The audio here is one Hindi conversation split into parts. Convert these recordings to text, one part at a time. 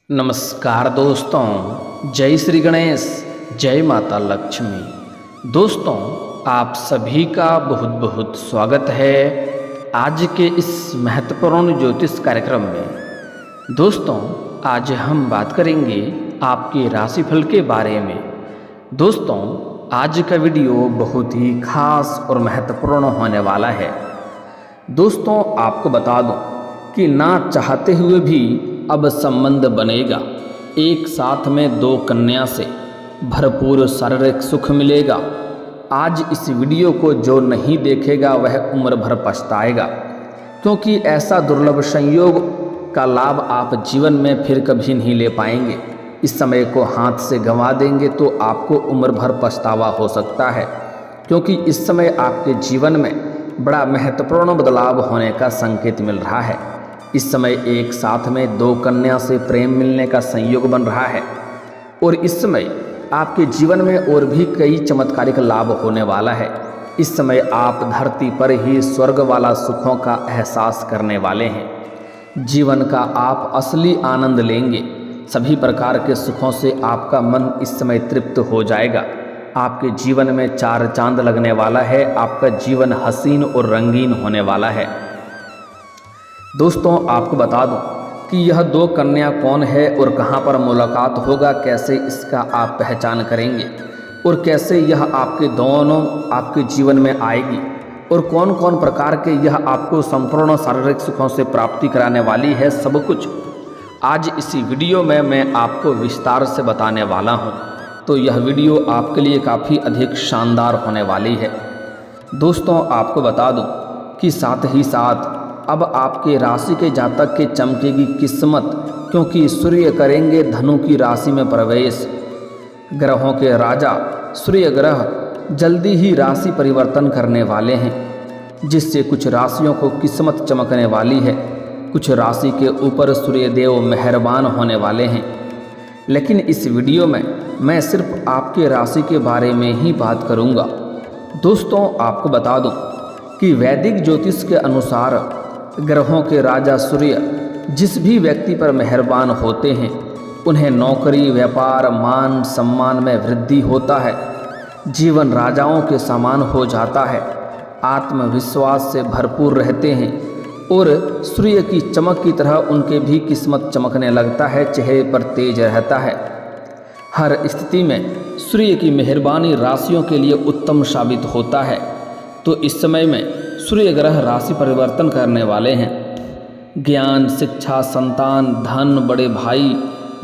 नमस्कार दोस्तों, जय श्री गणेश, जय माता लक्ष्मी। दोस्तों, आप सभी का बहुत बहुत स्वागत है आज के इस महत्वपूर्ण ज्योतिष कार्यक्रम में। दोस्तों, आज हम बात करेंगे आपके राशिफल के बारे में। दोस्तों, आज का वीडियो बहुत ही खास और महत्वपूर्ण होने वाला है। दोस्तों, आपको बता दूं कि ना चाहते हुए भी अब संबंध बनेगा। एक साथ में दो कन्या से भरपूर शारीरिक सुख मिलेगा। आज इस वीडियो को जो नहीं देखेगा वह उम्र भर पछताएगा, क्योंकि ऐसा दुर्लभ संयोग का लाभ आप जीवन में फिर कभी नहीं ले पाएंगे। इस समय को हाथ से गंवा देंगे तो आपको उम्र भर पछतावा हो सकता है, क्योंकि इस समय आपके जीवन में बड़ा महत्वपूर्ण बदलाव होने का संकेत मिल रहा है। इस समय एक साथ में दो कन्या से प्रेम मिलने का संयोग बन रहा है और इस समय आपके जीवन में और भी कई चमत्कारिक लाभ होने वाला है। इस समय आप धरती पर ही स्वर्ग वाला सुखों का एहसास करने वाले हैं। जीवन का आप असली आनंद लेंगे। सभी प्रकार के सुखों से आपका मन इस समय तृप्त हो जाएगा। आपके जीवन में चार चांद लगने वाला है। आपका जीवन हसीन और रंगीन होने वाला है। दोस्तों, आपको बता दूं कि यह दो कन्या कौन है और कहां पर मुलाकात होगा, कैसे इसका आप पहचान करेंगे और कैसे यह आपके दोनों आपके जीवन में आएगी और कौन कौन प्रकार के यह आपको संपूर्ण शारीरिक सुखों से प्राप्ति कराने वाली है, सब कुछ आज इसी वीडियो में मैं आपको विस्तार से बताने वाला हूं। तो यह वीडियो आपके लिए काफ़ी अधिक शानदार होने वाली है। दोस्तों, आपको बता दूं कि साथ ही साथ अब आपके राशि के जातक के चमकेगी किस्मत, क्योंकि सूर्य करेंगे धनु की राशि में प्रवेश। ग्रहों के राजा सूर्य ग्रह जल्दी ही राशि परिवर्तन करने वाले हैं, जिससे कुछ राशियों को किस्मत चमकने वाली है। कुछ राशि के ऊपर सूर्य देव मेहरबान होने वाले हैं। लेकिन इस वीडियो में मैं सिर्फ आपके राशि के बारे में ही बात करूंगा। दोस्तों, आपको बता दूं कि वैदिक ज्योतिष के अनुसार ग्रहों के राजा सूर्य जिस भी व्यक्ति पर मेहरबान होते हैं उन्हें नौकरी, व्यापार, मान सम्मान में वृद्धि होता है। जीवन राजाओं के समान हो जाता है। आत्मविश्वास से भरपूर रहते हैं और सूर्य की चमक की तरह उनके भी किस्मत चमकने लगता है। चेहरे पर तेज रहता है। हर स्थिति में सूर्य की मेहरबानी राशियों के लिए उत्तम साबित होता है। तो इस समय में सूर्य ग्रह राशि परिवर्तन करने वाले हैं। ज्ञान, शिक्षा, संतान, धन, बड़े भाई,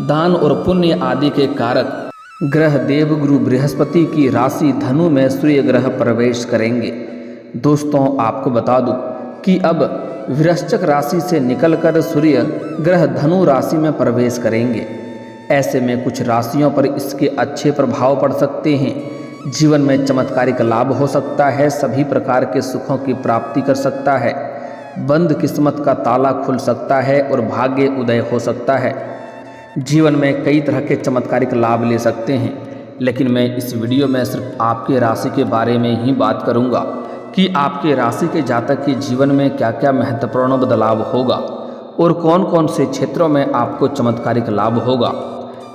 दान और पुण्य आदि के कारक ग्रह देव गुरु बृहस्पति की राशि धनु में सूर्य ग्रह प्रवेश करेंगे। दोस्तों, आपको बता दूं कि अब वृश्चिक राशि से निकलकर सूर्य ग्रह धनु राशि में प्रवेश करेंगे। ऐसे में कुछ राशियों पर इसके अच्छे प्रभाव पड़ सकते हैं। जीवन में चमत्कारिक लाभ हो सकता है। सभी प्रकार के सुखों की प्राप्ति कर सकता है। बंद किस्मत का ताला खुल सकता है और भाग्य उदय हो सकता है। जीवन में कई तरह के चमत्कारिक लाभ ले सकते हैं। लेकिन मैं इस वीडियो में सिर्फ आपके राशि के बारे में ही बात करूंगा कि आपके राशि के जातक के जीवन में क्या क्या महत्वपूर्ण बदलाव होगा और कौन कौन से क्षेत्रों में आपको चमत्कारिक लाभ होगा।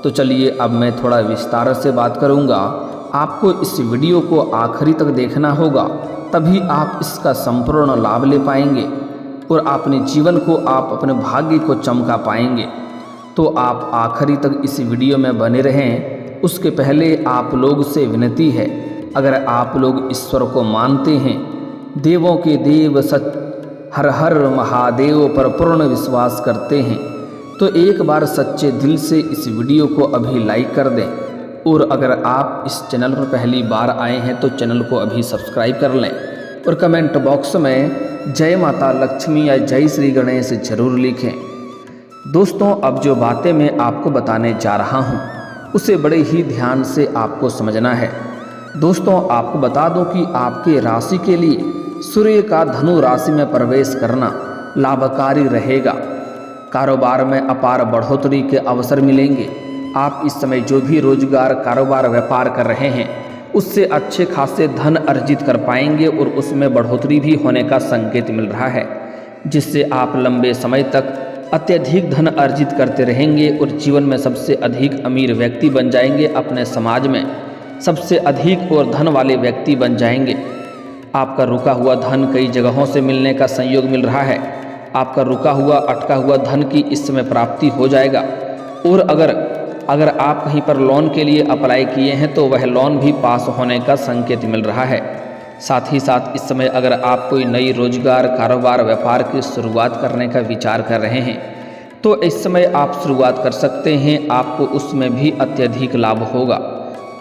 तो चलिए, अब मैं थोड़ा विस्तार से बात करूंगा। आपको इस वीडियो को आखिरी तक देखना होगा, तभी आप इसका संपूर्ण लाभ ले पाएंगे और अपने जीवन को, आप अपने भाग्य को चमका पाएंगे। तो आप आखिरी तक इस वीडियो में बने रहें। उसके पहले आप लोग से विनती है, अगर आप लोग ईश्वर को मानते हैं, देवों के देव हर हर महादेव पर पूर्ण विश्वास करते हैं, तो एक बार सच्चे दिल से इस वीडियो को अभी लाइक कर दें। और अगर आप इस चैनल पर पहली बार आए हैं तो चैनल को अभी सब्सक्राइब कर लें और कमेंट बॉक्स में जय माता लक्ष्मी या जय श्री गणेश जरूर लिखें। दोस्तों, अब जो बातें मैं आपको बताने जा रहा हूं उसे बड़े ही ध्यान से आपको समझना है। दोस्तों, आपको बता दूं कि आपके राशि के लिए सूर्य का धनु राशि में प्रवेश करना लाभकारी रहेगा। कारोबार में अपार बढ़ोतरी के अवसर मिलेंगे। आप इस समय जो भी रोजगार, कारोबार, व्यापार कर रहे हैं उससे अच्छे खासे धन अर्जित कर पाएंगे और उसमें बढ़ोतरी भी होने का संकेत मिल रहा है, जिससे आप लंबे समय तक अत्यधिक धन अर्जित करते रहेंगे और जीवन में सबसे अधिक अमीर व्यक्ति बन जाएंगे, अपने समाज में सबसे अधिक और धन वाले व्यक्ति बन जाएंगे। आपका रुका हुआ धन कई जगहों से मिलने का संयोग मिल रहा है। आपका रुका हुआ अटका हुआ धन की इस समय प्राप्ति हो जाएगा। और अगर आप कहीं पर लोन के लिए अप्लाई किए हैं तो वह लोन भी पास होने का संकेत मिल रहा है। साथ ही साथ इस समय अगर आप कोई नई रोजगार, कारोबार, व्यापार की शुरुआत करने का विचार कर रहे हैं तो इस समय आप शुरुआत कर सकते हैं, आपको उसमें भी अत्यधिक लाभ होगा।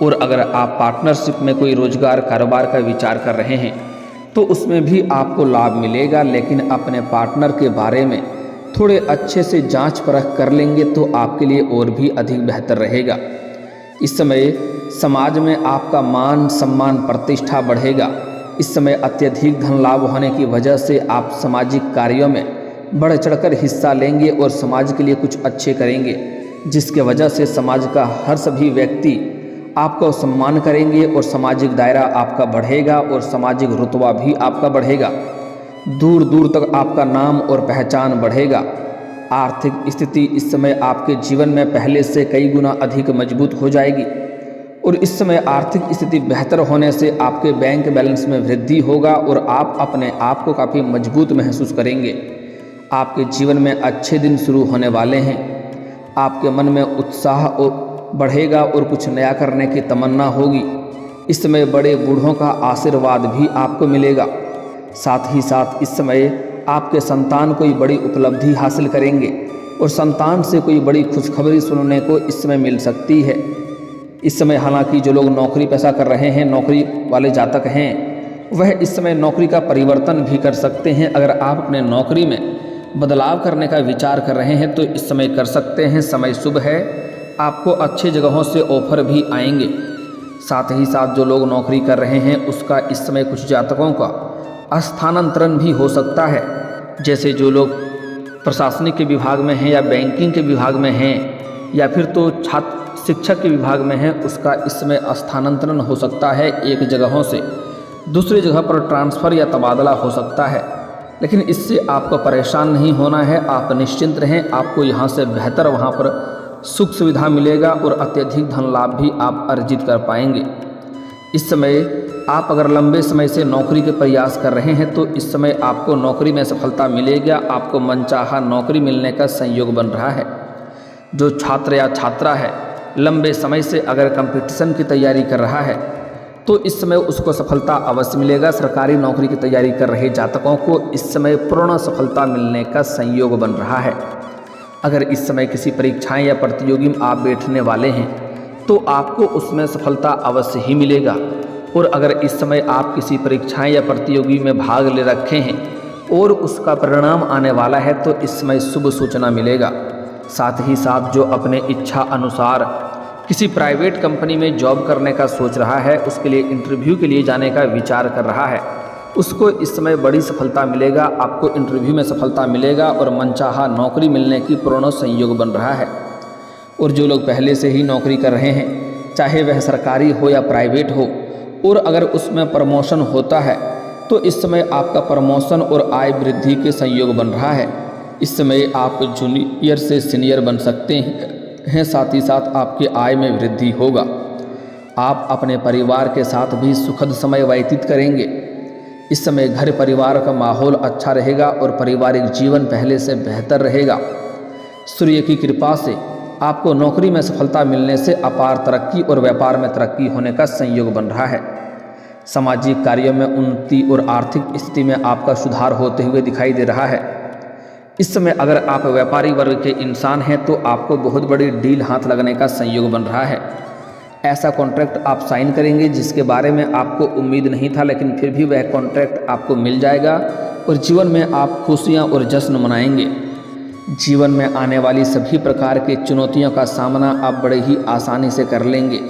और अगर आप पार्टनरशिप में कोई रोजगार, कारोबार का विचार कर रहे हैं तो उसमें भी आपको लाभ मिलेगा, लेकिन अपने पार्टनर के बारे में थोड़े अच्छे से जांच परख कर लेंगे तो आपके लिए और भी अधिक बेहतर रहेगा। इस समय समाज में आपका मान, सम्मान, प्रतिष्ठा बढ़ेगा। इस समय अत्यधिक धन लाभ होने की वजह से आप सामाजिक कार्यों में बढ़ चढ़कर हिस्सा लेंगे और समाज के लिए कुछ अच्छे करेंगे, जिसके वजह से समाज का हर सभी व्यक्ति आपको सम्मान करेंगे और सामाजिक दायरा आपका बढ़ेगा और सामाजिक रुतबा भी आपका बढ़ेगा। दूर दूर तक आपका नाम और पहचान बढ़ेगा। आर्थिक स्थिति इस समय आपके जीवन में पहले से कई गुना अधिक मजबूत हो जाएगी और इस समय आर्थिक स्थिति बेहतर होने से आपके बैंक बैलेंस में वृद्धि होगा और आप अपने आप को काफ़ी मजबूत महसूस करेंगे। आपके जीवन में अच्छे दिन शुरू होने वाले हैं। आपके मन में उत्साह बढ़ेगा और कुछ नया करने की तमन्ना होगी। इस समय बड़े बूढ़ों का आशीर्वाद भी आपको मिलेगा। साथ ही साथ इस समय आपके संतान कोई बड़ी उपलब्धि हासिल करेंगे और संतान से कोई बड़ी खुशखबरी सुनने को इस समय मिल सकती है। इस समय हालांकि जो लोग नौकरी पेशा कर रहे हैं, नौकरी वाले जातक हैं, वह इस समय नौकरी का परिवर्तन भी कर सकते हैं। अगर आप अपने नौकरी में बदलाव करने का विचार कर रहे हैं तो इस समय कर सकते हैं। समय शुभ है, आपको अच्छी जगहों से ऑफर भी आएंगे। साथ ही साथ जो लोग नौकरी कर रहे हैं उसका इस समय कुछ जातकों का स्थानांतरण भी हो सकता है। जैसे जो लोग प्रशासनिक के विभाग में हैं या बैंकिंग के विभाग में हैं या फिर तो छात्र शिक्षक के विभाग में हैं, उसका इस समय स्थानांतरण हो सकता है। एक जगहों से दूसरी जगह पर ट्रांसफ़र या तबादला हो सकता है, लेकिन इससे आपको परेशान नहीं होना है। आप निश्चिंत रहें, आपको यहाँ से बेहतर वहाँ पर सुख सुविधा मिलेगा और अत्यधिक धन लाभ भी आप अर्जित कर पाएंगे। इस समय आप अगर लंबे समय से नौकरी के प्रयास कर रहे हैं तो इस समय आपको नौकरी में सफलता मिलेगी। आपको मनचाहा नौकरी मिलने का संयोग बन रहा है। जो छात्र या छात्रा है लंबे समय से अगर कंपटीशन की तैयारी कर रहा है तो इस समय उसको सफलता अवश्य मिलेगा। सरकारी नौकरी की तैयारी कर रहे जातकों को इस समय पूर्ण सफलता मिलने का संयोग बन रहा है। अगर इस समय किसी परीक्षाएं या प्रतियोगी में आप बैठने वाले हैं तो आपको उसमें सफलता अवश्य ही मिलेगा। और अगर इस समय आप किसी परीक्षाएं या प्रतियोगी में भाग ले रखे हैं और उसका परिणाम आने वाला है तो इस समय शुभ सूचना मिलेगा। साथ ही साथ जो अपने इच्छा अनुसार किसी प्राइवेट कंपनी में जॉब करने का सोच रहा है, उसके लिए इंटरव्यू के लिए जाने का विचार कर रहा है, उसको इस समय बड़ी सफलता मिलेगा। आपको इंटरव्यू में सफलता मिलेगा और मनचाहा नौकरी मिलने की पूर्ण संयोग बन रहा है। और जो लोग पहले से ही नौकरी कर रहे हैं, चाहे वह सरकारी हो या प्राइवेट हो, और अगर उसमें प्रमोशन होता है तो इस समय आपका प्रमोशन और आय वृद्धि के संयोग बन रहा है। इस समय आप जूनियर से सीनियर बन सकते हैं। साथ ही साथ आपके आय में वृद्धि होगा। आप अपने परिवार के साथ भी सुखद समय व्यतीत करेंगे। इस समय घर परिवार का माहौल अच्छा रहेगा और पारिवारिक जीवन पहले से बेहतर रहेगा। सूर्य की कृपा से आपको नौकरी में सफलता मिलने से अपार तरक्की और व्यापार में तरक्की होने का संयोग बन रहा है। सामाजिक कार्यों में उन्नति और आर्थिक स्थिति में आपका सुधार होते हुए दिखाई दे रहा है। इस समय अगर आप व्यापारी वर्ग के इंसान हैं तो आपको बहुत बड़ी डील हाथ लगने का संयोग बन रहा है। ऐसा कॉन्ट्रैक्ट आप साइन करेंगे जिसके बारे में आपको उम्मीद नहीं था, लेकिन फिर भी वह कॉन्ट्रैक्ट आपको मिल जाएगा और जीवन में आप खुशियां और जश्न मनाएंगे। जीवन में आने वाली सभी प्रकार की चुनौतियों का सामना आप बड़े ही आसानी से कर लेंगे।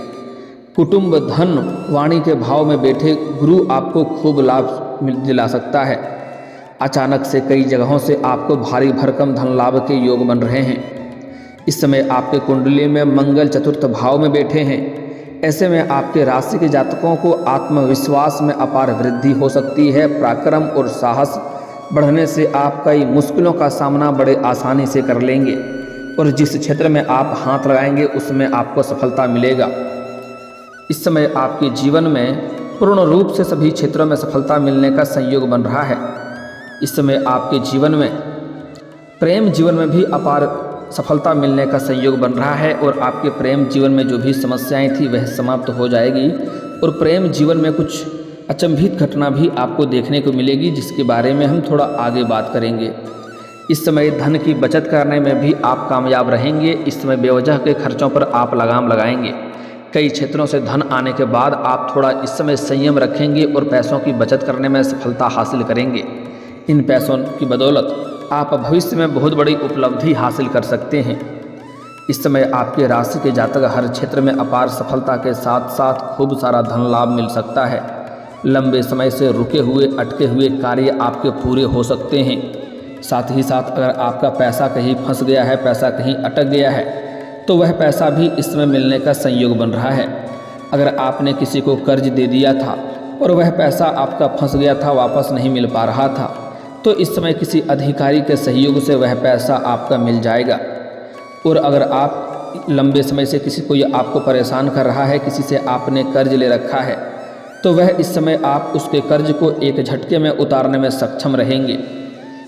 कुटुंब, धन, वाणी के भाव में बैठे गुरु आपको खूब लाभ दिला सकता है। अचानक से कई जगहों से आपको भारी भरकम धन लाभ के योग बन रहे हैं। इस समय आपके कुंडली में मंगल चतुर्थ भाव में बैठे हैं। ऐसे में आपके राशि के जातकों को आत्मविश्वास में अपार वृद्धि हो सकती है। पराक्रम और साहस बढ़ने से आप कई मुश्किलों का सामना बड़े आसानी से कर लेंगे और जिस क्षेत्र में आप हाथ लगाएंगे उसमें आपको सफलता मिलेगा। इस समय आपके जीवन में पूर्ण रूप से सभी क्षेत्रों में सफलता मिलने का संयोग बन रहा है। इस समय आपके जीवन में प्रेम जीवन में भी अपार सफलता मिलने का संयोग बन रहा है और आपके प्रेम जीवन में जो भी समस्याएं थी वह समाप्त हो जाएगी और प्रेम जीवन में कुछ अचंभित घटना भी आपको देखने को मिलेगी, जिसके बारे में हम थोड़ा आगे बात करेंगे। इस समय धन की बचत करने में भी आप कामयाब रहेंगे। इस समय बेवजह के खर्चों पर आप लगाम लगाएंगे। कई क्षेत्रों से धन आने के बाद आप थोड़ा इस समय संयम रखेंगे और पैसों की बचत करने में सफलता हासिल करेंगे। इन पैसों की बदौलत आप भविष्य में बहुत बड़ी उपलब्धि हासिल कर सकते हैं। इस समय आपके राशि के जातक हर क्षेत्र में अपार सफलता के साथ साथ खूब सारा धन लाभ मिल सकता है। लंबे समय से रुके हुए अटके हुए कार्य आपके पूरे हो सकते हैं। साथ ही साथ अगर आपका पैसा कहीं फंस गया है, पैसा कहीं अटक गया है, तो वह पैसा भी इस समय मिलने का संयोग बन रहा है। अगर आपने किसी को कर्ज दे दिया था और वह पैसा आपका फंस गया था, वापस नहीं मिल पा रहा था, तो इस समय किसी अधिकारी के सहयोग से वह पैसा आपका मिल जाएगा। और अगर आप लंबे समय से किसी को आपको परेशान कर रहा है, किसी से आपने कर्ज ले रखा है, तो वह इस समय आप उसके कर्ज को एक झटके में उतारने में सक्षम रहेंगे।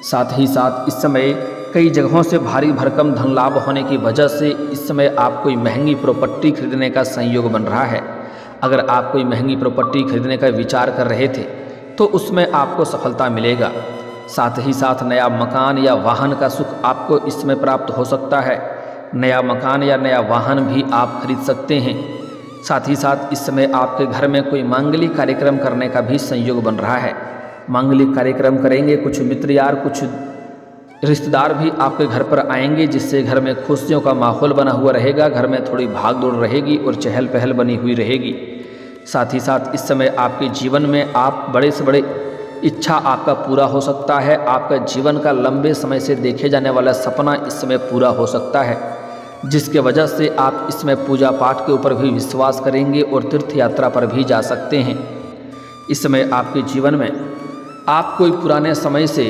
साथ ही साथ इस समय कई जगहों से भारी भरकम धन लाभ होने की वजह से इस समय आप कोई महंगी प्रॉपर्टी खरीदने का संयोग बन रहा है। अगर आप कोई महंगी प्रॉपर्टी खरीदने का विचार कर रहे थे तो उसमें आपको सफलता मिलेगा। साथ ही साथ नया मकान या वाहन का सुख आपको इस समय प्राप्त हो सकता है। नया मकान या नया वाहन भी आप खरीद सकते हैं। साथ ही साथ इस समय आपके घर में कोई मांगलिक कार्यक्रम करने का भी संयोग बन रहा है। मांगलिक कार्यक्रम करेंगे, कुछ मित्र यार, कुछ रिश्तेदार भी आपके घर पर आएंगे, जिससे घर में खुशियों का माहौल बना हुआ रहेगा। घर में थोड़ी भाग दौड़ रहेगी और चहल पहल बनी हुई रहेगी। साथ ही साथ इस समय आपके जीवन में आप बड़े से बड़े इच्छा आपका पूरा हो सकता है। आपका जीवन का लंबे समय से देखे जाने वाला सपना इस समय पूरा हो सकता है, जिसके वजह से आप इसमें पूजा पाठ के ऊपर भी विश्वास करेंगे और तीर्थ यात्रा पर भी जा सकते हैं। इस समय आपके जीवन में आप कोई पुराने समय से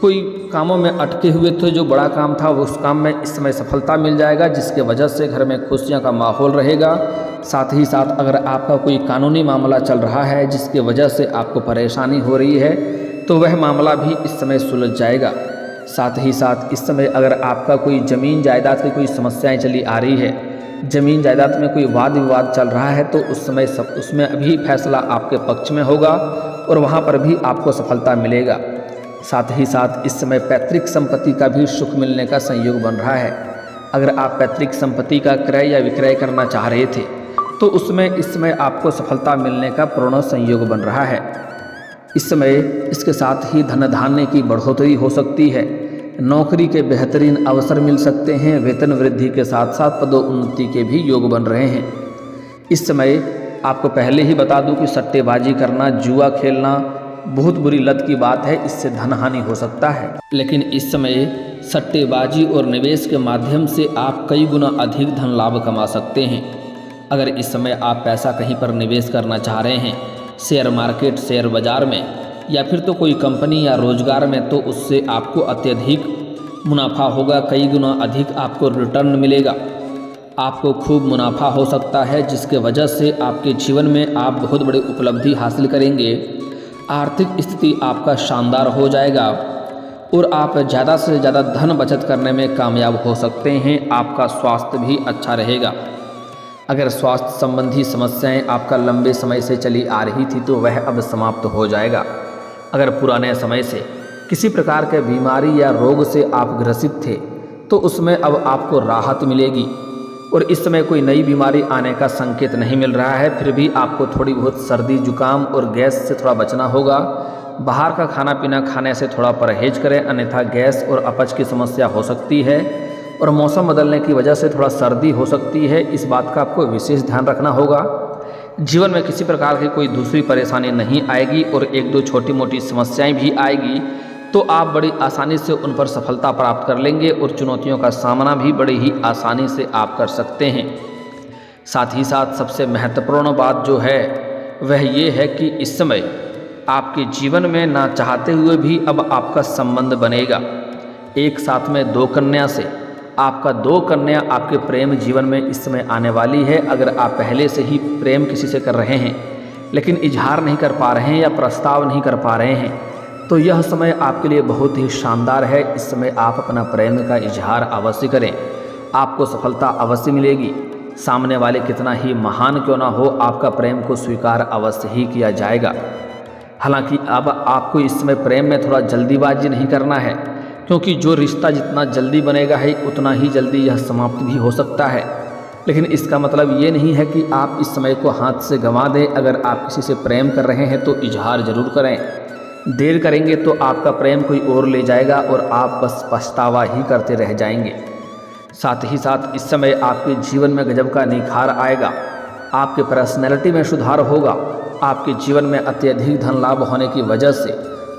कोई कामों में अटके हुए थे, जो बड़ा काम था उस काम में इस समय सफलता मिल जाएगा, जिसके वजह से घर में खुशियां का माहौल रहेगा। साथ ही साथ अगर आपका कोई कानूनी मामला चल रहा है जिसके वजह से आपको परेशानी हो रही है, तो वह मामला भी इस समय सुलझ जाएगा। साथ ही साथ इस समय अगर आपका कोई ज़मीन जायदाद की कोई समस्याएं चली आ रही है, ज़मीन जायदाद में कोई वाद विवाद चल रहा है, तो उस समय उसमें अभी फैसला आपके पक्ष में होगा और वहाँ पर भी आपको सफलता मिलेगा। साथ ही साथ इस समय पैतृक संपत्ति का भी सुख मिलने का संयोग बन रहा है। अगर आप पैतृक संपत्ति का क्रय या विक्रय करना चाह रहे थे, तो उसमें इस समय आपको सफलता मिलने का पूर्ण संयोग बन रहा है। इस समय इसके साथ ही धन धान्य की बढ़ोतरी हो सकती है। नौकरी के बेहतरीन अवसर मिल सकते हैं। वेतन वृद्धि के साथ साथ पदोन्नति के भी योग बन रहे हैं। इस समय आपको पहले ही बता दूं कि सट्टेबाजी करना, जुआ खेलना बहुत बुरी लत की बात है, इससे धन हानि हो सकता है। लेकिन इस समय सट्टेबाजी और निवेश के माध्यम से आप कई गुना अधिक धन लाभ कमा सकते हैं। अगर इस समय आप पैसा कहीं पर निवेश करना चाह रहे हैं, शेयर मार्केट, शेयर बाजार में, या फिर तो कोई कंपनी या रोजगार में, तो उससे आपको अत्यधिक मुनाफा होगा। कई गुना अधिक आपको रिटर्न मिलेगा। आपको खूब मुनाफा हो सकता है, जिसके वजह से आपके जीवन में आप बहुत बड़ी उपलब्धि हासिल करेंगे। आर्थिक स्थिति आपका शानदार हो जाएगा और आप ज़्यादा से ज़्यादा धन बचत करने में कामयाब हो सकते हैं। आपका स्वास्थ्य भी अच्छा रहेगा। अगर स्वास्थ्य संबंधी समस्याएं आपका लंबे समय से चली आ रही थी, तो वह अब समाप्त हो जाएगा। अगर पुराने समय से किसी प्रकार के बीमारी या रोग से आप ग्रसित थे, तो उसमें अब आपको राहत मिलेगी। और इस समय कोई नई बीमारी आने का संकेत नहीं मिल रहा है, फिर भी आपको थोड़ी बहुत सर्दी, जुकाम और गैस से थोड़ा बचना होगा। बाहर का खाना पीना खाने से थोड़ा परहेज करें, अन्यथा गैस और अपच की समस्या हो सकती है। और मौसम बदलने की वजह से थोड़ा सर्दी हो सकती है, इस बात का आपको विशेष ध्यान रखना होगा। जीवन में किसी प्रकार की कोई दूसरी परेशानी नहीं आएगी और एक दो छोटी मोटी समस्याएं भी आएगी, तो आप बड़ी आसानी से उन पर सफलता प्राप्त कर लेंगे और चुनौतियों का सामना भी बड़ी ही आसानी से आप कर सकते हैं। साथ ही साथ सबसे महत्वपूर्ण बात जो है वह ये है कि इस समय आपके जीवन में ना चाहते हुए भी अब आपका संबंध बनेगा। एक साथ में 2 कन्या से आपका 2 कन्या आपके प्रेम जीवन में इस समय आने वाली है। अगर आप पहले से ही प्रेम किसी से कर रहे हैं लेकिन इजहार नहीं कर पा रहे हैं या प्रस्ताव नहीं कर पा रहे हैं, तो यह समय आपके लिए बहुत ही शानदार है। इस समय आप अपना प्रेम का इजहार अवश्य करें, आपको सफलता अवश्य मिलेगी। सामने वाले कितना ही महान क्यों ना हो, आपका प्रेम को स्वीकार अवश्य ही किया जाएगा। हालांकि अब आपको इस समय प्रेम में थोड़ा जल्दीबाजी नहीं करना है, क्योंकि जो रिश्ता जितना जल्दी बनेगा है उतना ही जल्दी यह समाप्त भी हो सकता है। लेकिन इसका मतलब ये नहीं है कि आप इस समय को हाथ से गंवा दें। अगर आप किसी से प्रेम कर रहे हैं तो इजहार ज़रूर करें। देर करेंगे तो आपका प्रेम कोई और ले जाएगा और आप बस पछतावा ही करते रह जाएंगे। साथ ही साथ इस समय आपके जीवन में गजब का निखार आएगा, आपके पर्सनैलिटी में सुधार होगा। आपके जीवन में अत्यधिक धन लाभ होने की वजह से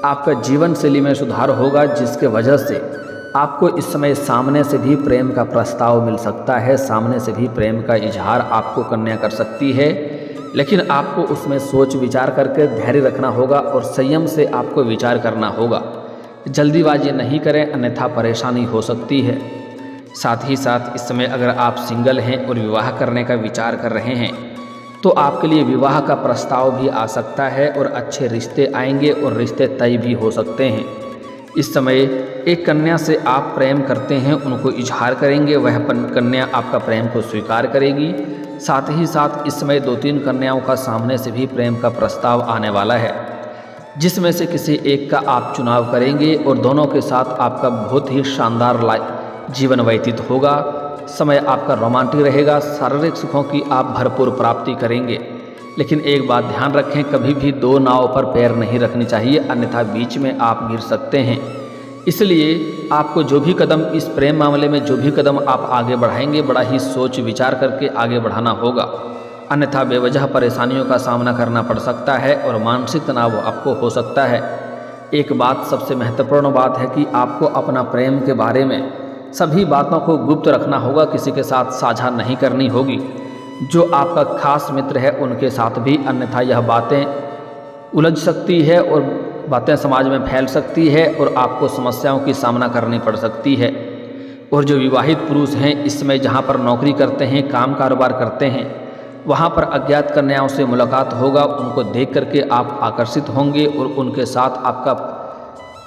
आपका जीवन शैली में सुधार होगा, जिसके वजह से आपको इस समय सामने से भी प्रेम का प्रस्ताव मिल सकता है, सामने से भी प्रेम का इजहार आपको कन्या कर सकती है। लेकिन आपको उसमें सोच विचार करके धैर्य रखना होगा और संयम से आपको विचार करना होगा। जल्दीबाजी नहीं करें, अन्यथा परेशानी हो सकती है। साथ ही साथ इस समय अगर आप सिंगल हैं और विवाह करने का विचार कर रहे हैं तो आपके लिए विवाह का प्रस्ताव भी आ सकता है और अच्छे रिश्ते आएंगे और रिश्ते तय भी हो सकते हैं। इस समय एक कन्या से आप प्रेम करते हैं, उनको इजहार करेंगे, वह कन्या आपका प्रेम को स्वीकार करेगी। साथ ही साथ इस समय 2-3 कन्याओं का सामने से भी प्रेम का प्रस्ताव आने वाला है, जिसमें से किसी एक का आप चुनाव करेंगे और दोनों के साथ आपका बहुत ही शानदार जीवन व्यतीत होगा। समय आपका रोमांटिक रहेगा, शारीरिक सुखों की आप भरपूर प्राप्ति करेंगे। लेकिन एक बात ध्यान रखें, कभी भी 2 नाव पर पैर नहीं रखनी चाहिए, अन्यथा बीच में आप गिर सकते हैं। इसलिए आपको जो भी कदम इस प्रेम मामले में जो भी कदम आप आगे बढ़ाएंगे, बड़ा ही सोच विचार करके आगे बढ़ाना होगा, अन्यथा बेवजह परेशानियों का सामना करना पड़ सकता है और मानसिक तनाव आपको हो सकता है। एक बात सबसे महत्वपूर्ण बात है कि आपको अपना प्रेम के बारे में सभी बातों को गुप्त रखना होगा, किसी के साथ साझा नहीं करनी होगी। जो आपका खास मित्र है उनके साथ भी, अन्यथा यह बातें उलझ सकती है और बातें समाज में फैल सकती है और आपको समस्याओं की सामना करनी पड़ सकती है। और जो विवाहित पुरुष हैं, इसमें जहाँ पर नौकरी करते हैं, काम कारोबार करते हैं, वहाँ पर अज्ञात कन्याओं से मुलाकात होगा। उनको देख करके आप आकर्षित होंगे और उनके साथ आपका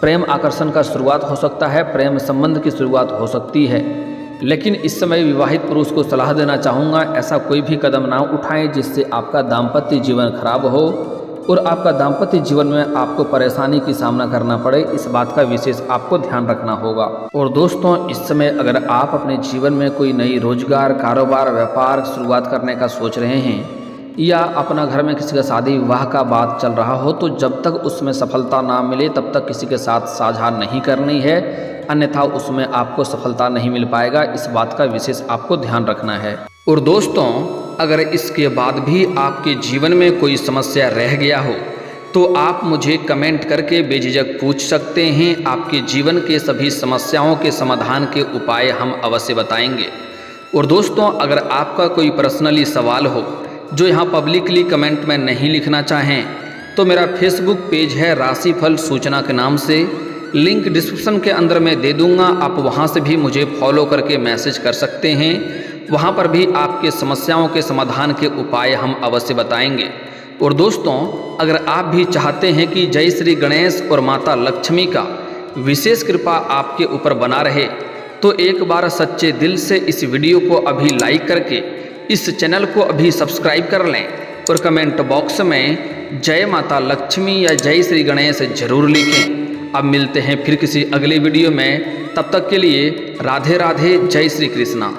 प्रेम आकर्षण का शुरुआत हो सकता है, प्रेम संबंध की शुरुआत हो सकती है। लेकिन इस समय विवाहित पुरुष को सलाह देना चाहूँगा, ऐसा कोई भी कदम ना उठाएं जिससे आपका दाम्पत्य जीवन खराब हो और आपका दाम्पत्य जीवन में आपको परेशानी की सामना करना पड़े। इस बात का विशेष आपको ध्यान रखना होगा। और दोस्तों, इस समय अगर आप अपने जीवन में कोई नई रोजगार, कारोबार, व्यापार शुरुआत करने का सोच रहे हैं या अपना घर में किसी का शादी विवाह का बात चल रहा हो, तो जब तक उसमें सफलता ना मिले तब तक किसी के साथ साझा नहीं करनी है, अन्यथा उसमें आपको सफलता नहीं मिल पाएगा। इस बात का विशेष आपको ध्यान रखना है। और दोस्तों, अगर इसके बाद भी आपके जीवन में कोई समस्या रह गया हो तो आप मुझे कमेंट करके बेझिझक पूछ सकते हैं। आपके जीवन के सभी समस्याओं के समाधान के उपाय हम अवश्य बताएंगे। और दोस्तों, अगर आपका कोई पर्सनली सवाल हो जो यहाँ पब्लिकली कमेंट में नहीं लिखना चाहें, तो मेरा फेसबुक पेज है राशिफल सूचना के नाम से, लिंक डिस्क्रिप्शन के अंदर मैं दे दूँगा। आप वहाँ से भी मुझे फॉलो करके मैसेज कर सकते हैं। वहाँ पर भी आपके समस्याओं के समाधान के उपाय हम अवश्य बताएंगे। और दोस्तों, अगर आप भी चाहते हैं कि जय श्री गणेश और माता लक्ष्मी का विशेष कृपा आपके ऊपर बना रहे, तो एक बार सच्चे दिल से इस वीडियो को अभी लाइक करके इस चैनल को अभी सब्सक्राइब कर लें और कमेंट बॉक्स में जय माता लक्ष्मी या जय श्री गणेश जरूर लिखें। अब मिलते हैं फिर किसी अगले वीडियो में, तब तक के लिए राधे राधे, जय श्री कृष्णा।